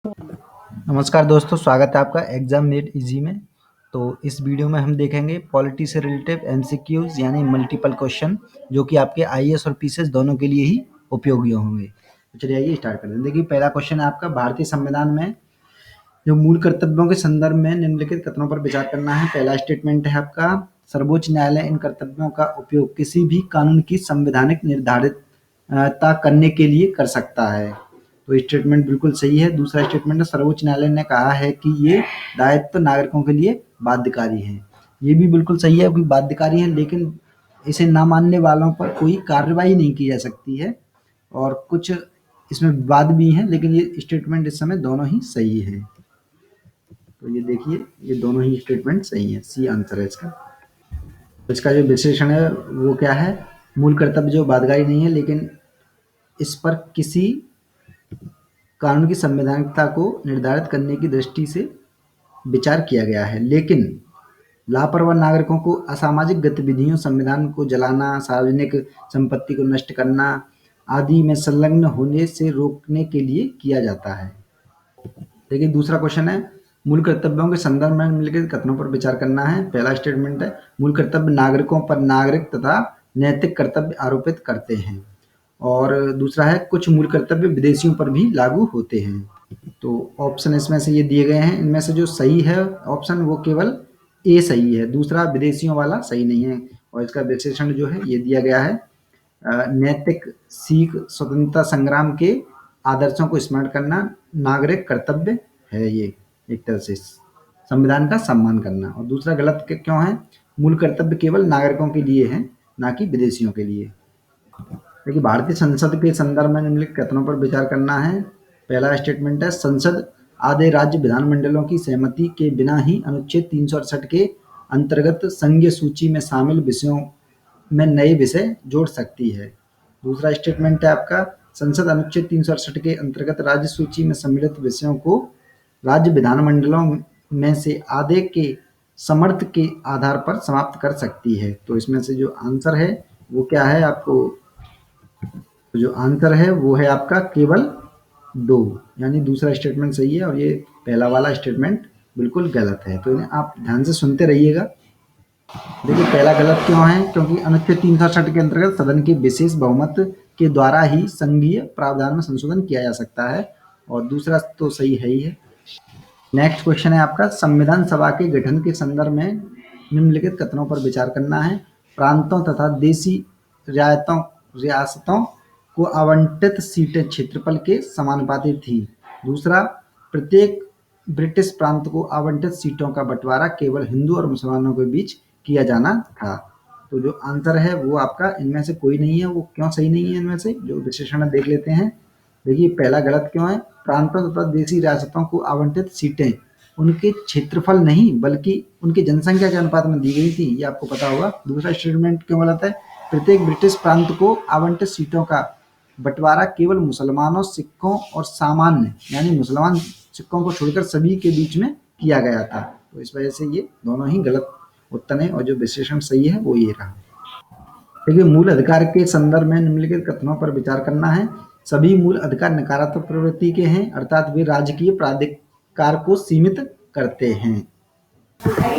नमस्कार दोस्तों, स्वागत है आपका एग्जाम मेड इजी में। तो इस वीडियो में हम देखेंगे पॉलिटी से रिलेटेड एमसीक्यूज यानी मल्टीपल क्वेश्चन, जो कि आपके आईएएस और पीसीएस दोनों के लिए ही उपयोगी होंगे। तो चलिए आइए स्टार्ट करते हैं। देखिए, पहला क्वेश्चन है आपका, भारतीय संविधान में जो मूल कर्तव्यों के संदर्भ में निम्नलिखित कथनों पर विचार करना है। पहला स्टेटमेंट है आपका, सर्वोच्च न्यायालय इन कर्तव्यों का उपयोग किसी भी कानून की संवैधानिक निर्धारितता करने के लिए कर सकता है। तो स्टेटमेंट बिल्कुल सही है। दूसरा स्टेटमेंट है, सर्वोच्च न्यायालय ने कहा है कि ये दायित्व नागरिकों के लिए बाध्यकारी है। ये भी बिल्कुल सही है कि बाध्यकारी है, लेकिन इसे ना मानने वालों पर कोई कार्रवाई नहीं की जा सकती है। और कुछ इसमें विवाद भी हैं, लेकिन ये स्टेटमेंट इस समय दोनों ही सही है। तो ये देखिए, ये दोनों ही स्टेटमेंट सही है। सी आंसर है इसका। तो इसका जो विश्लेषण है वो क्या है, मूल कर्तव्य जो बाध्यकारी नहीं है, लेकिन इस पर किसी कानून की संवैधानिकता को निर्धारित करने की दृष्टि से विचार किया गया है। लेकिन लापरवाह नागरिकों को असामाजिक गतिविधियों, संविधान को जलाना, सार्वजनिक संपत्ति को नष्ट करना आदि में संलग्न होने से रोकने के लिए किया जाता है। देखिए, दूसरा क्वेश्चन है, मूल कर्तव्यों के संदर्भ में निम्नलिखित कथनों पर विचार करना है। पहला स्टेटमेंट है, मूल कर्तव्य नागरिकों पर नागरिक तथा नैतिक कर्तव्य आरोपित करते हैं। और दूसरा है, कुछ मूल कर्तव्य विदेशियों पर भी लागू होते हैं। तो ऑप्शन इसमें से ये दिए गए हैं, इनमें से जो सही है ऑप्शन वो केवल ए सही है, दूसरा विदेशियों वाला सही नहीं है। और इसका विशेषण जो है ये दिया गया है, नैतिक सीख स्वतंत्रता संग्राम के आदर्शों को स्मरण करना नागरिक कर्तव्य है। ये एक तरह से संविधान का सम्मान करना। और दूसरा गलत क्यों है, मूल कर्तव्य केवल नागरिकों के लिए है, ना कि विदेशियों के लिए। देखिए, भारतीय संसद के संदर्भ में निम्नलिखित कथनों पर विचार करना है। पहला स्टेटमेंट है, संसद आधे राज्य विधानमंडलों की सहमति के बिना ही अनुच्छेद 368 के अंतर्गत संघीय सूची में शामिल विषयों में नए विषय जोड़ सकती है। दूसरा स्टेटमेंट है आपका, संसद अनुच्छेद 368 के अंतर्गत राज्य सूची में सम्मिलित विषयों को राज्य विधानमंडलों में से आधे के समर्थ के आधार पर समाप्त कर सकती है। तो इसमें से जो आंसर है वो क्या है, आपको जो आंसर है वो है आपका केवल 2, यानी दूसरा स्टेटमेंट सही है और ये पहला वाला स्टेटमेंट बिल्कुल गलत है। तो इन्हें आप ध्यान से सुनते रहिएगा। देखिए, पहला गलत क्यों है, क्योंकि अनुच्छेद 360 के अंतर्गत सदन के विशेष बहुमत के द्वारा ही संघीय प्रावधान में संशोधन किया जा सकता है। और दूसरा तो सही है ही है। नेक्स्ट क्वेश्चन है आपका, संविधान सभा के गठन के संदर्भ में निम्नलिखित कथनों पर विचार करना है। प्रांतों तथा देशी रियासतों को आवंटित सीटें क्षेत्रफल के समानुपाती थी। दूसरा, प्रत्येक ब्रिटिश प्रांत को आवंटित सीटों का बंटवारा केवल हिंदू और मुसलमानों के बीच किया जाना था। तो जो आंसर है वो आपका इनमें से कोई नहीं है। वो क्यों सही नहीं है, इनमें से जो विशेषण देख लेते हैं। देखिए, पहला गलत क्यों है, प्रांतों तथा देशी रियासतों को आवंटित सीटें उनके क्षेत्रफल नहीं बल्कि उनकी जनसंख्या के अनुपात में दी गई थी, ये आपको पता होगा। दूसरा स्टेटमेंट क्यों गलत है, प्रत्येक ब्रिटिश प्रांत को आवंटित सीटों का बंटवारा केवल मुसलमानों, सिखों और सामान्य यानी मुसलमान सिखों को छोड़कर सभी के बीच में किया गया था। तो इस वजह से ये दोनों ही गलत उत्तर है और जो विशेषण सही है वो ये रहा। देखिए, मूल अधिकार के संदर्भ में निम्नलिखित कथनों पर विचार करना है। सभी मूल अधिकार नकारात्मक प्रवृत्ति के हैं, अर्थात वे राजकीय प्राधिकार को सीमित करते हैं।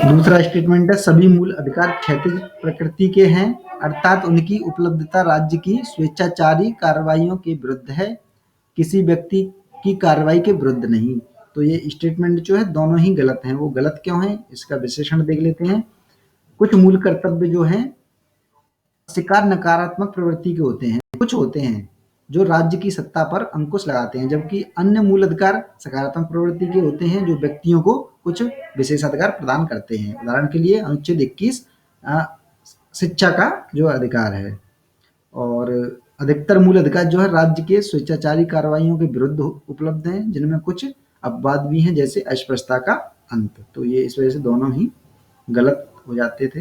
दूसरा स्टेटमेंट है, सभी मूल अधिकार क्षैतिज प्रकृति के हैं, अर्थात उनकी उपलब्धता राज्य की स्वेच्छाचारी कार्रवाइयों के विरुद्ध है, किसी व्यक्ति की कार्रवाई के विरुद्ध नहीं। तो ये स्टेटमेंट जो है दोनों ही गलत हैं। वो गलत क्यों है, इसका विशेषण देख लेते हैं। कुछ मूल कर्तव्य जो हैं शिकार नकारात्मक प्रवृत्ति के होते हैं, कुछ होते हैं जो राज्य की सत्ता पर अंकुश लगाते हैं, जबकि अन्य मूल अधिकार सकारात्मक प्रवृत्ति के होते हैं जो व्यक्तियों को कुछ विशेषाधिकार प्रदान करते हैं। उदाहरण के लिए अनुच्छेद 21 शिक्षा का जो अधिकार है। और अधिकतर मूल अधिकार जो है राज्य के स्वेच्छाचारी कार्रवाइयों के विरुद्ध उपलब्ध हैं, जिनमें कुछ अपवाद भी हैं, जैसे अस्पृश्यता का अंत। तो ये इस वजह से दोनों ही गलत हो जाते थे।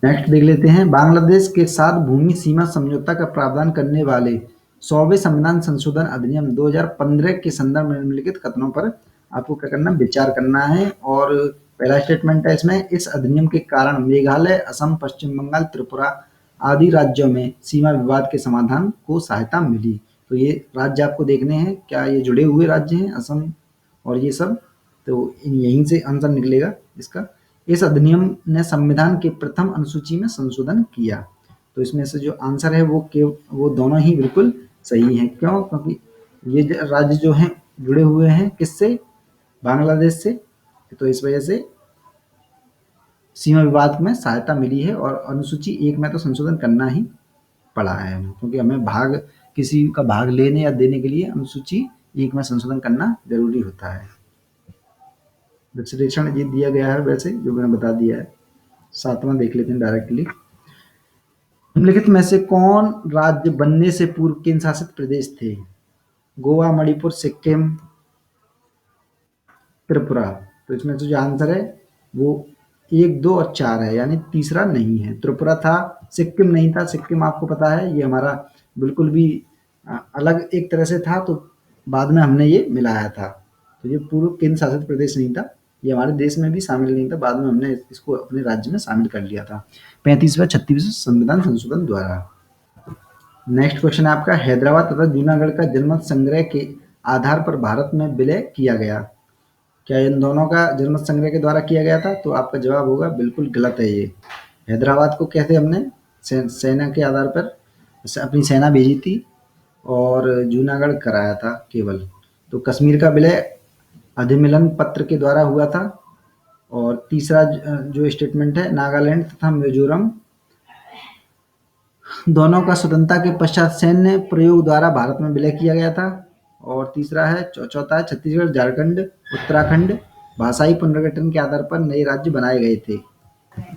नेक्स्ट देख लेते हैं, बांग्लादेश के साथ भूमि सीमा समझौता का प्रावधान करने वाले 100वें संविधान संशोधन अधिनियम 2015 के संदर्भ में निम्नलिखित कथनों पर आपको क्या करना, विचार करना है। और पहला स्टेटमेंट है इसमें, इस अधिनियम के कारण मेघालय, असम, पश्चिम बंगाल, त्रिपुरा आदि राज्यों में सीमा विवाद के समाधान को सहायता मिली। तो ये राज्य आपको देखने हैं, क्या ये जुड़े हुए राज्य हैं असम और ये सब, तो यहीं से आंसर निकलेगा इसका। इस अधिनियम ने संविधान के प्रथम अनुसूची में संशोधन किया। तो इसमें से जो आंसर है वो दोनों ही बिल्कुल सही हैं। क्यों? क्योंकि ये राज्य जो हैं जुड़े हुए हैं किससे? बांग्लादेश से। तो इस वजह से सीमा विवाद में सहायता मिली है और अनुसूची 1 में तो संशोधन करना ही पड़ा है हमें, क्योंकि हमें किसी का भाग लेने या देने के लिए अनुसूची 1 में संशोधन करना जरूरी होता है। विश्लेषण ये दिया गया है वैसे, जो मैंने बता दिया है। 7वां देख लेते हैं डायरेक्टली। निम्नलिखित में से कौन राज्य बनने से पूर्व केंद्र शासित प्रदेश थे? गोवा, मणिपुर, सिक्किम, त्रिपुरा। तो इसमें से जो आंसर है वो 1, 2 और 4 है, यानी तीसरा नहीं है। त्रिपुरा था, सिक्किम नहीं था। सिक्किम आपको पता है ये हमारा बिल्कुल भी अलग एक तरह से था, तो बाद में हमने ये मिलाया था। तो ये पूर्व केंद्र शासित प्रदेश नहीं था, ये हमारे देश में भी शामिल नहीं था, बाद में हमने इसको अपने राज्य में शामिल कर लिया था 35वें 36वें संविधान संशोधन द्वारा। नेक्स्ट क्वेश्चन है आपका, हैदराबाद तथा जूनागढ़ का जनमत संग्रह के आधार पर भारत में विलय किया गया। क्या इन दोनों का जनमत संग्रह के द्वारा किया गया था? तो आपका जवाब होगा बिल्कुल गलत है ये। हैदराबाद को कैसे हमने सेना के आधार पर अपनी सेना भेजी थी और जूनागढ़ कराया था केवल। तो कश्मीर का विलय अधिमिलन पत्र के द्वारा हुआ था। और तीसरा जो स्टेटमेंट है, नागालैंड तथा मिजोरम दोनों का स्वतंत्रता के पश्चात सैन्य प्रयोग द्वारा भारत में विलय किया गया था। और तीसरा है चौथा है छत्तीसगढ़, झारखंड, उत्तराखंड भाषाई पुनर्गठन के आधार पर नए राज्य बनाए गए थे।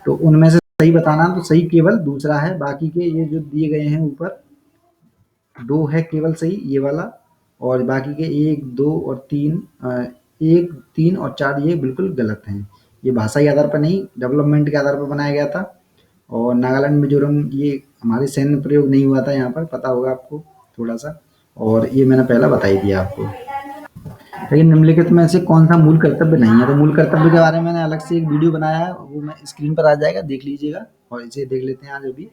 तो उनमें से सही बताना, तो सही केवल दूसरा है, बाकी के ये जो दिए गए हैं ऊपर 2 है केवल सही, ये वाला, और बाकी के 1, 2 और 3 1, 3 और 4 ये बिल्कुल गलत हैं। ये भाषाई आधार पर नहीं, डेवलपमेंट के आधार पर बनाया गया था। और नागालैंड, मिजोरम ये हमारे सैन्य प्रयोग नहीं हुआ था यहाँ पर, पता होगा आपको थोड़ा सा, और ये मैंने पहला बता ही दिया आपको। लेकिन निम्नलिखित में से कौन सा मूल कर्तव्य नहीं है? तो मूल कर्तव्य के बारे में मैंने अलग से एक वीडियो बनाया है, वो मैं स्क्रीन पर आ जाएगा, देख लीजिएगा। और इसे देख लेते हैं आज अभी।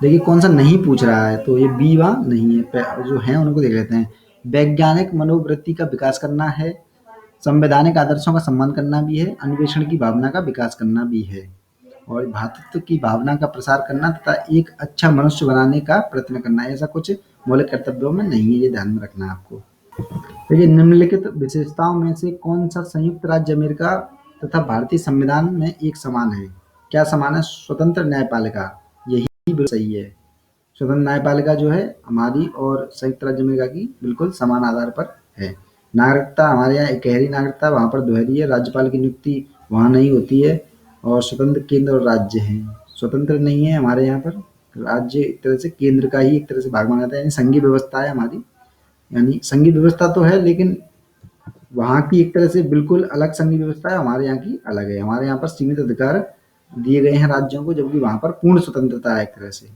देखिए कौन सा नहीं पूछ रहा है, तो ये बी वा नहीं है, जो है उनको देख लेते हैं। वैज्ञानिक मनोवृत्ति का विकास करना है, संवैधानिक आदर्शों का सम्मान करना भी है, अन्वेषण की भावना का विकास करना भी है, और भ्रातृत्व की भावना का प्रसार करना तथा एक अच्छा मनुष्य बनाने का प्रयत्न करना है। ऐसा कुछ मौलिक कर्तव्यों में नहीं है, ये ध्यान में रखना है आपको। देखिए निम्नलिखित विशेषताओं में से कौन सा संयुक्त राज्य अमेरिका तथा भारतीय संविधान में एक समान है? क्या समान है? स्वतंत्र न्यायपालिका, यही बिल्कुल सही है। स्वतंत्र न्यायपालिका जो है हमारी और संयुक्त राज्य अमेरिका की बिल्कुल समान आधार पर है। नागरिकता हमारे यहाँ एकहरी नागरिकता, वहाँ पर दोहरी है। राज्यपाल की नियुक्ति वहाँ नहीं होती है। और स्वतंत्र केंद्र और राज्य हैं, स्वतंत्र नहीं है हमारे यहाँ पर। राज्य एक तरह से केंद्र का ही एक तरह से भाग माना जाता है, यानी संघीय व्यवस्था है हमारी। यानी संघीय व्यवस्था तो है, लेकिन वहाँ की एक तरह से बिल्कुल अलग संघीय व्यवस्था है, हमारे यहाँ की अलग है। हमारे यहाँ पर सीमित अधिकार दिए गए हैं राज्यों को, जबकि वहाँ पर पूर्ण स्वतंत्रता है एक तरह से।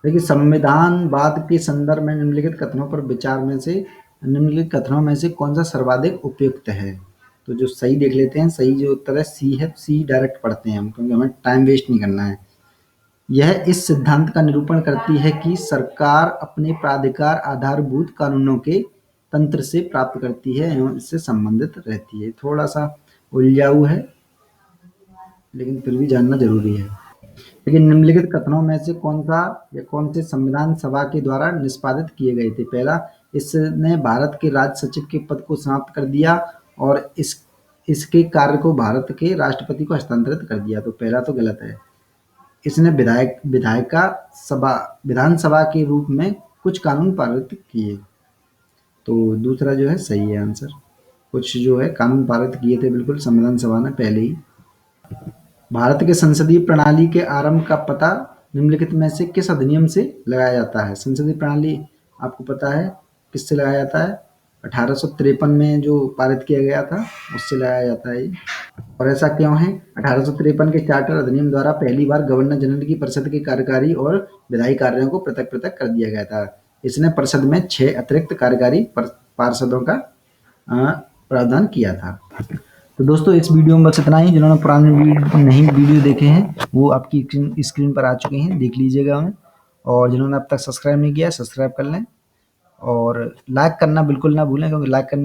देखिए संविधानवाद के संदर्भ में निम्नलिखित कथनों पर विचार में से निम्नलिखित कथनों में से कौन सा सर्वाधिक उपयुक्त है? तो जो सही देख लेते हैं, सही जो उत्तर है सी है। सी डायरेक्ट पढ़ते हैं हम, क्योंकि हमें टाइम वेस्ट नहीं करना है। यह इस सिद्धांत का निरूपण करती है कि सरकार अपने प्राधिकार आधारभूत कानूनों के तंत्र से प्राप्त करती है एवं इससे संबंधित रहती है। थोड़ा सा उलझाऊ है, लेकिन फिर भी जानना जरूरी है। लेकिन निम्नलिखित कथनों में से कौन सा या कौन से संविधान सभा के द्वारा निष्पादित किए गए थे? पहला, इसने भारत के राज्य सचिव के पद को समाप्त कर दिया और इसके कार्य को भारत के राष्ट्रपति को हस्तांतरित कर दिया। तो पहला तो गलत है। इसने विधानसभा के रूप में कुछ कानून पारित किए। तो दूसरा जो है सही है आंसर। कुछ जो है कानून पारित किए थे बिल्कुल संविधान सभा ने पहले ही। भारत के संसदीय प्रणाली के आरंभ का पता निम्नलिखित में से किस अधिनियम से लगाया जाता है? संसदीय प्रणाली आपको पता है किससे लगाया जाता है? 1853 में जो पारित किया गया था उससे लगाया जाता है ये। और ऐसा क्यों है? 1853 के चार्टर अधिनियम द्वारा पहली बार गवर्नर जनरल की परिषद के कार्यकारी और विधायी कार्यों को पृथक पृथक कर दिया गया था। इसने परिषद में 6 अतिरिक्त कार्यकारी पार्षदों का प्रावधान किया था। तो दोस्तों इस वीडियो में बस इतना ही। जिन्होंने पुराने वीडियो देखे हैं वो आपकी स्क्रीन पर आ चुके हैं, देख लीजिएगा उन्हें। और जिन्होंने अब तक सब्सक्राइब नहीं किया है सब्सक्राइब कर लें। और लाइक करना बिल्कुल ना भूलें क्योंकि लाइक करने